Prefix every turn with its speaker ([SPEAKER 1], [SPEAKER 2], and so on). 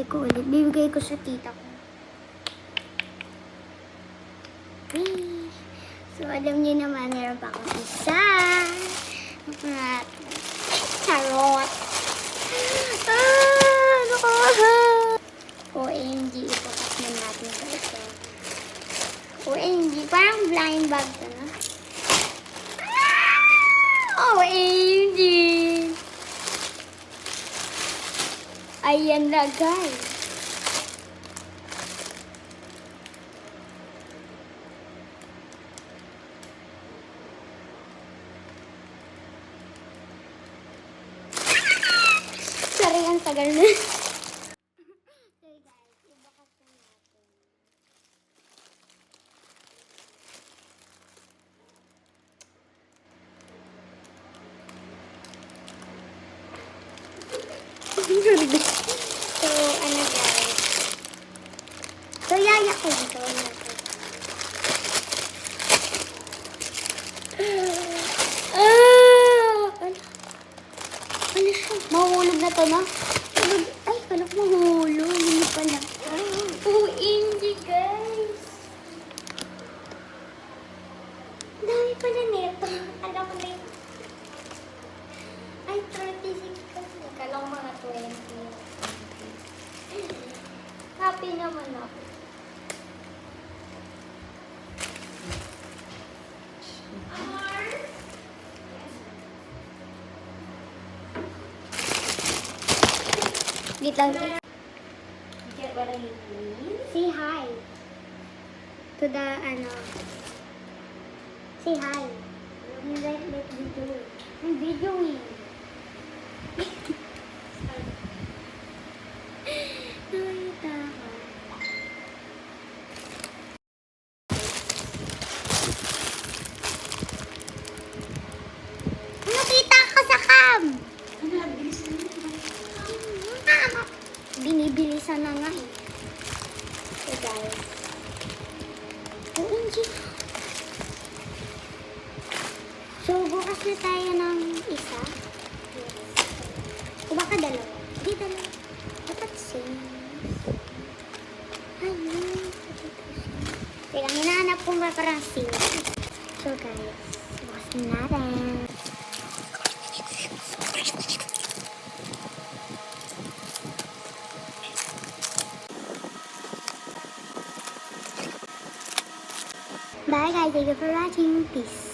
[SPEAKER 1] ate ko ulit. Bibigay ko sa tita ko. So, alam niyo naman, meron pa akong isa. Charot. Ano ko? OMG, ipakas na natin sa ito. OMG, parang blind bag to, no? OMG! Ayan na, guys. Sorry, ang tagal na. Okay, guys. Ibakas na natin. So, ano guys. So, yaya ko dito. Ano siya? Mahulog na to, no? Ay, kala ko mahulog. Hindi pala. OMG, guys. Dami pala neto. Alam ko na yun. Ay, 36 kasi. Kala ko mga 20. Happy naman ako. Wait lang. Say hi. To the, say hi. Let me do it. I'm videoing. Nakita ko sa cam. Binibilisan na nga eh. So guys. OMG. So bukas na tayo ng isa. Yes. O baka dalawa. Hindi dalawa. Dapat same. Ayun. Teka, hinahanap ko ba parang same. So guys. Bukas na natin. Bye guys, thank you for watching. Peace.